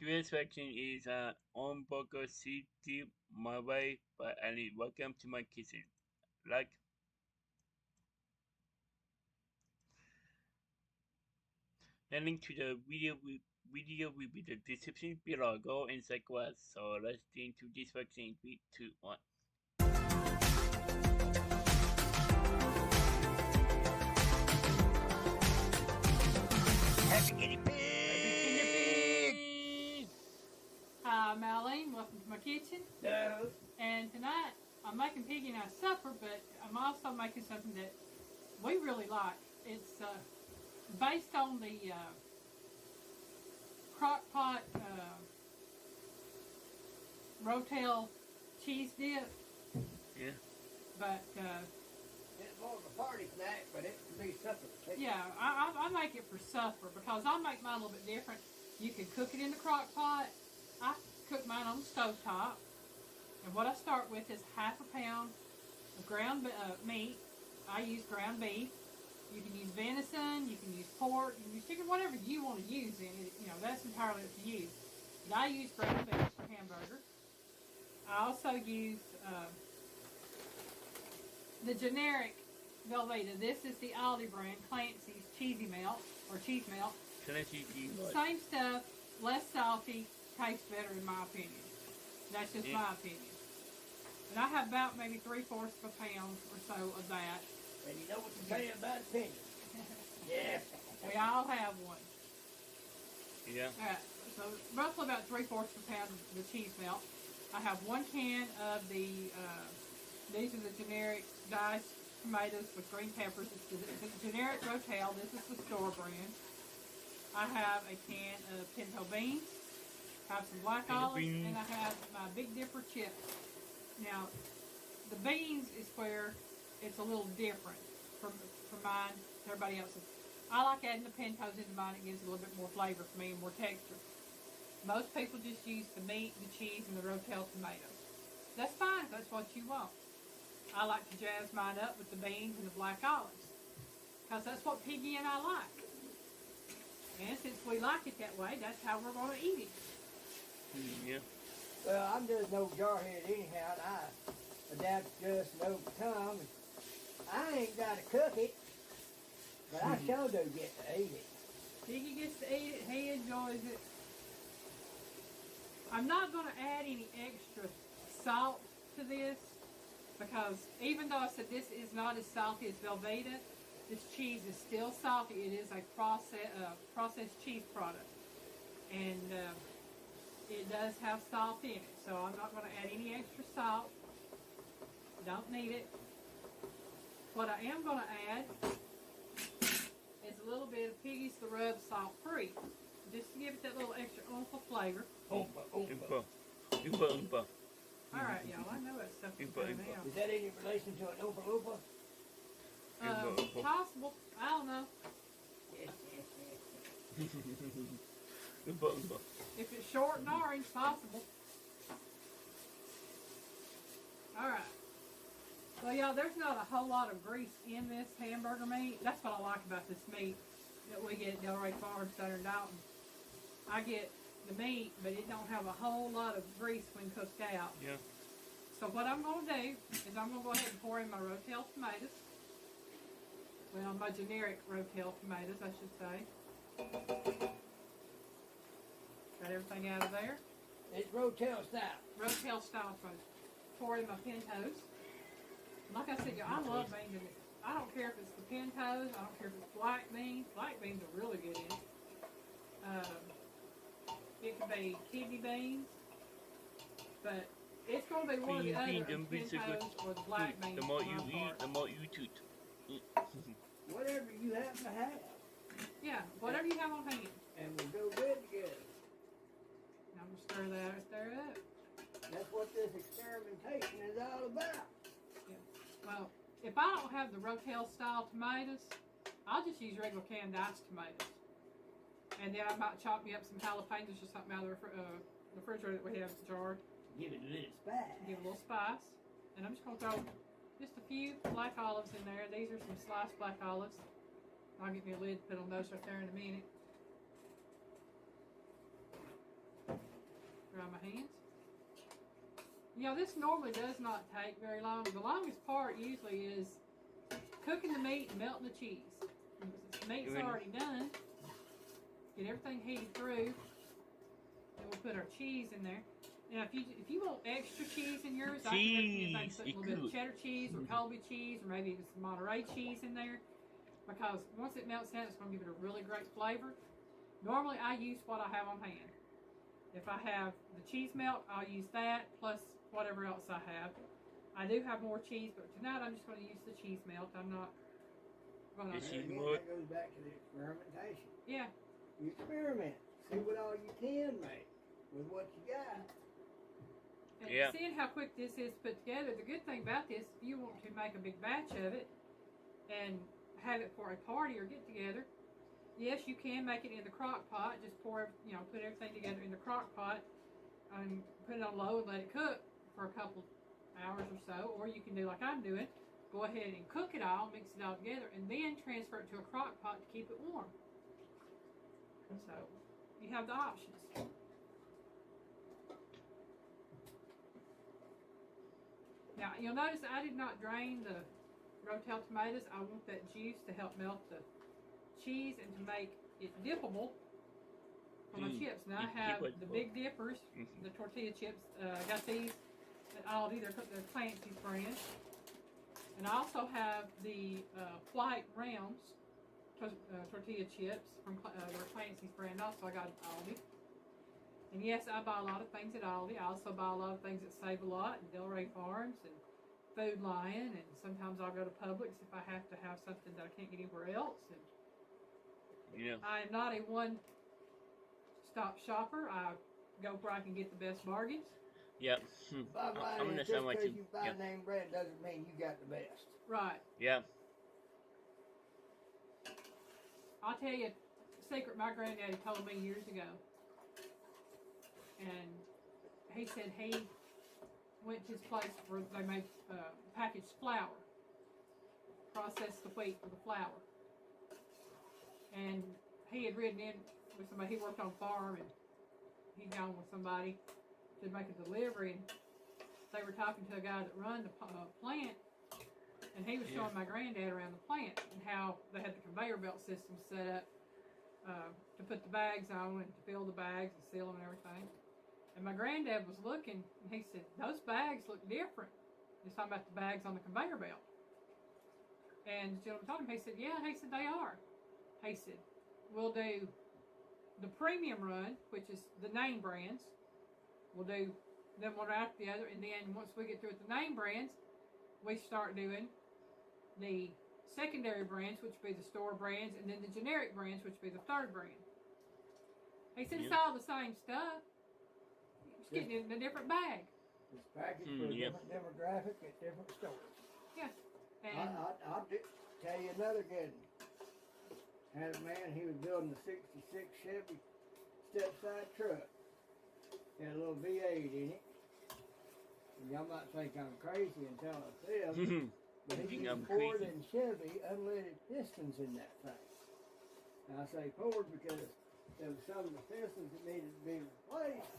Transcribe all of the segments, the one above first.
Today's section is Hamburger City, Mobile, and welcome to my kitchen. Like, the link to the video will be the description below. Go and check what. So let's get into this section in 3, 2, 1. Happy guinea pig! Hi, I'm Marlene. Welcome to my kitchen. No. And tonight, I'm making Piggy and I supper, but I'm also making something that we really like. It's based on the crock pot Rotel cheese dip. Yeah. But It's more of a party snack, but it can be supper. yeah, I make it for supper because I make mine a little bit different. You can cook it in the crock pot. I cook mine on the stove top. And what I start with is half a pound of ground meat. I use ground beef. You can use venison, you can use pork, you can use chicken, whatever you want to use in it. You know, that's entirely up to you. But I use ground beef for hamburger. I also use the generic Velveeta. This is the Aldi brand, Clancy's cheesy melt or cheese melt. Same stuff, less salty, tastes better in my opinion. That's just my opinion. And I have about maybe 3/4 of a pound or so of that. And you know what to say about opinion. Yeah. We all have one. Yeah. Alright, so roughly about 3/4 of a pound of the cheese melt. I have 1 can of the, these are the generic diced tomatoes with green peppers. It's the generic Rotel. This is the store brand. I have a can of pinto beans. I have some black olives, and I have my Big Dipper chips. Now, the beans is where it's a little different from mine to everybody else's. I like adding the pintos into mine. It gives a little bit more flavor for me and more texture. Most people just use the meat, the cheese, and the Rotel tomatoes. That's fine if that's what you want. I like to jazz mine up with the beans and the black olives because that's what Piggy and I like. And since we like it that way, that's how we're going to eat it. Yeah. Well, I'm just no jarhead anyhow, and I adapt just no time. I ain't got to cook it, but I sure do get to eat it. Piggy gets to eat it. He enjoys it. I'm not going to add any extra salt to this because even though I said this is not as salty as Velveeta, this cheese is still salty. It is a processed cheese product. And it does have salt in it. So I'm not going to add any extra salt. Don't need it. What I am going to add is a little bit of Piggy's The Rub salt free. Just to give it that little extra oomph of flavor. Oompa, oompa. Oompa, oompa. Alright, y'all, I know that stuff is coming out. Is that any relation to an oompa loompa? Possible. I don't know. Oompa, oompa. If it's short and orange, possible. Alright. Well, y'all, there's not a whole lot of grease in this hamburger meat. That's what I like about this meat that we get at Delray Farms down in Dalton. I get the meat, but it don't have a whole lot of grease when cooked out. Yeah. So what I'm going to do is I'm going to go ahead and pour in my Rotel tomatoes. Well, my generic Rotel tomatoes, I should say. Got everything out of there. It's Rotel style. Rotel style folks. Pour in my pintos. Like I said, I love beans in it. I don't care if it's the pintos. I don't care if it's black beans. Black beans are really good in it. It could be kidney beans. But it's going to be one of the other pintos or the black beans. The more you eat, the more you toot. Whatever you happen to have. Yeah, whatever you have on hand. And we go good together. Now I'm going to stir that stir up. That's what this experimentation is all about. Yeah. Well, if I don't have the Rotel style tomatoes, I'll just use regular canned diced tomatoes. And then I might chop me up some jalapenos or something out of the refrigerator that we have jarred. Give it a little spice. Give it a little spice. And I'm just going to throw just a few black olives in there. These are some sliced black olives. I'll get me a lid to put on those right there in a minute. on my hands. You know, this normally does not take very long. The longest part usually is cooking the meat and melting the cheese. Since the meat's already done, get everything heated through, and we'll put our cheese in there. Now, if you want extra cheese in yours, I can recommend put a little bit of cheddar cheese or Colby cheese or maybe some Monterey cheese in there, because once it melts down, it's going to give it a really great flavor. Normally, I use what I have on hand. If I have the cheese melt, I'll use that plus whatever else I have. I do have more cheese, but tonight I'm just going to use the cheese melt. I'm not going to. That goes back to the experimentation. Yeah. You experiment. See what all you can make with what you got. And seeing how quick this is put together, the good thing about this, if you want to make a big batch of it and have it for a party or get together, yes, you can make it in the crock pot. Just put everything together in the crock pot and put it on low and let it cook for a couple hours or so. Or you can do like I'm doing, go ahead and cook it all, mix it all together, and then transfer it to a crock pot to keep it warm. So you have the options. Now, you'll notice I did not drain the Rotel tomatoes. I want that juice to help melt the cheese and to make it dippable for my chips. Now, I have the big dippers, the tortilla chips. I got these at Aldi. They're Clancy's brand. And I also have the white rounds tortilla chips from Clancy's brand. Also, I got at Aldi. And yes, I buy a lot of things at Aldi. I also buy a lot of things at Save a Lot and Delray Farms and Food Lion. And sometimes I'll go to Publix if I have to have something that I can't get anywhere else. And I am not a one-stop shopper. I go where I can get the best bargains. Yep. I'm going to say what you buy name brand doesn't mean you got the best. Right. Yeah. I'll tell you a secret my granddaddy told me years ago. And he said he went to his place where they made packaged flour, processed the wheat for the flour. And he had ridden in with somebody, he worked on a farm, and he'd gone with somebody to make a delivery, and they were talking to a guy that run the plant, and he was showing my granddad around the plant and how they had the conveyor belt system set up to put the bags on and to fill the bags and seal them and everything. And my granddad was looking, and he said, those bags look different. He's talking about the bags on the conveyor belt. And the gentleman told him, he said, yeah, he said, they are. He said, we'll do the premium run, which is the name brands. We'll do them one after the other, and then once we get through with the name brands, we start doing the secondary brands, which would be the store brands, and then the generic brands, which would be the third brand. He said, it's all the same stuff. Just getting it in a different bag. It's packaged for a different demographic at different stores. Yeah. And I'll tell you another good one. Had a man, he was building a 66 Chevy step-side truck. Had a little V8 in it. And y'all might think I'm crazy until I say them. But he used Ford and Chevy unleaded pistons in that thing. And I say Ford because there was some of the pistons that needed to be replaced.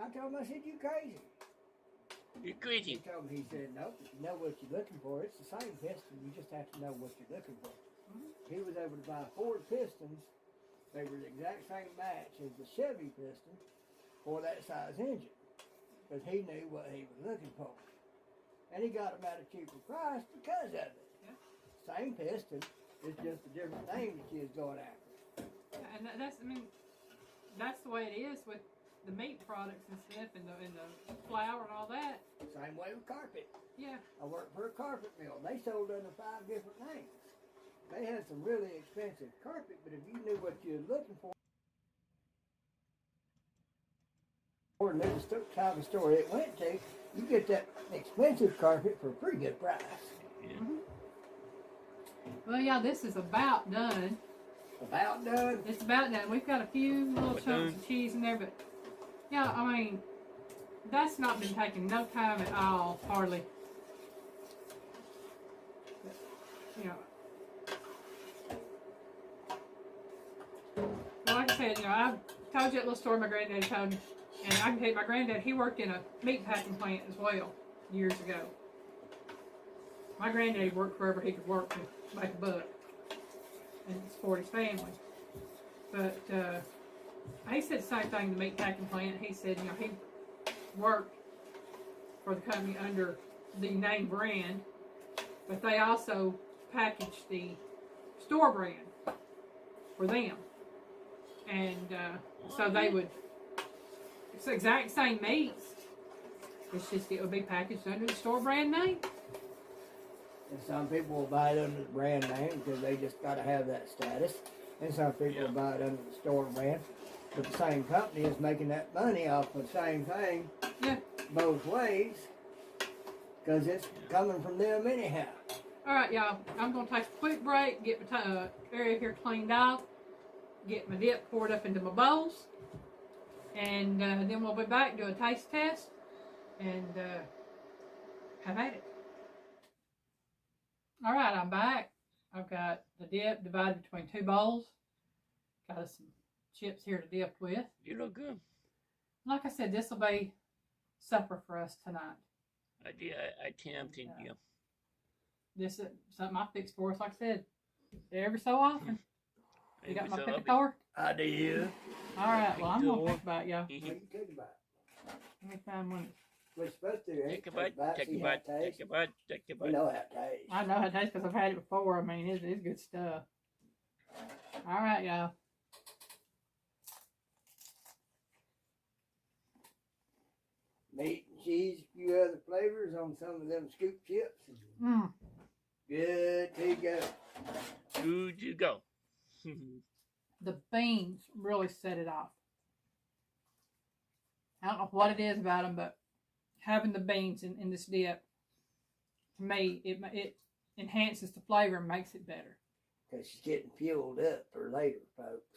I told him, I said, you crazy. You're crazy. He told me, he said, nope, if you know what you're looking for, it's the same piston. You just have to know what you're looking for. He was able to buy Ford pistons. They were the exact same match as the Chevy piston for that size engine. Because he knew what he was looking for. And he got them at a cheaper price because of it. Yeah. Same piston, it's just a different name that you was going after. And that's the way it is with the meat products and stuff, and the flour and all that. Same way with carpet. Yeah. I worked for a carpet mill. They sold under 5 different names. They had some really expensive carpet, but if you knew what you were looking for, or knew the type of store it went to, you get that expensive carpet for a pretty good price. Yeah. Well, yeah, this is about done. About done? It's about done. We've got a few little chunks of cheese in there, but yeah, I mean, that's not been taking no time at all, hardly. But, you know, well, like I said, you know, I told you that little story my granddaddy told me. And I can tell you, my granddad, he worked in a meat packing plant as well years ago. My granddad worked wherever he could work to make a buck and support his family. But he said the same thing, the meat packing plant. He said, you know, he worked for the company under the name brand, but they also packaged the store brand for them. And so they would, it's the exact same meats. It's just it would be packaged under the store brand name. And some people will buy it under the brand name because they just got to have that status. And some people will buy it under the store brand. But the same company is making that money off of the same thing both ways because it's coming from them anyhow. All right, y'all. I'm going to take a quick break, get my area here cleaned off, get my dip poured up into my bowls, and then we'll be back, do a taste test, and have at it. All right, I'm back. I've got the dip divided between two bowls. Got us some chips here to dip with. You look good. Like I said, this will be supper for us tonight. I tempted you. This is something I fix for us, like I said, every so often. You got my picador? I do. All right, well, I'm going to think about it, y'all. What you think about it? Let me find one. We're supposed to Take a bite, take a bite, take a bite, take a bite. You know how it tastes. I know how it tastes because I've had it before. I mean, it's good stuff. All right, y'all. Meat and cheese, a few other flavors on some of them scoop chips. Good to go. Good to go. The beans really set it off. I don't know what it is about them, but having the beans in this dip, to me, it enhances the flavor and makes it better. Because she's getting fueled up for later, folks.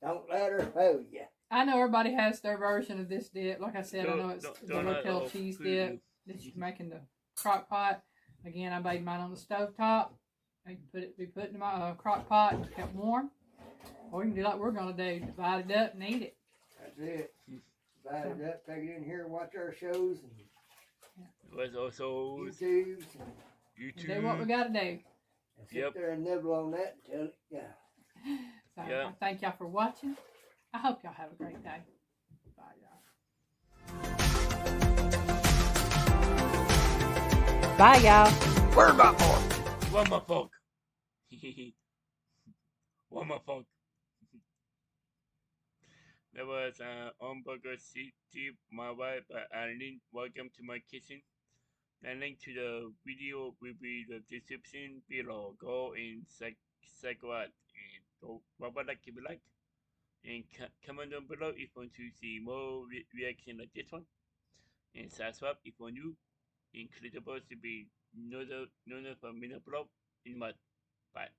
Don't let her fool you. I know everybody has their version of this dip. Like I said, I know it's the Rotel cheese dip that you can make in the crock pot. Again, I made mine on the stove top. I can be put in my crock pot and kept warm. Or you can do like we're going to do, divide it up and eat it. That's it. Divide it up, take it in here, watch our shows. Was also YouTubes. And do what we got to do. And sit there and nibble on that until it goes. So I thank y'all for watching. I hope y'all have a great day. Bye, y'all. Bye, y'all. Where's my fork? one more fork. One more fork. That was Hamburger City, my wife, Arlene. Welcome to my kitchen. The link to the video will be in the description below. Go and check out and go like if you like. And comment down below if you want to see more reaction like this one. And subscribe if you're new. Incredible to be another for minute below in my bye.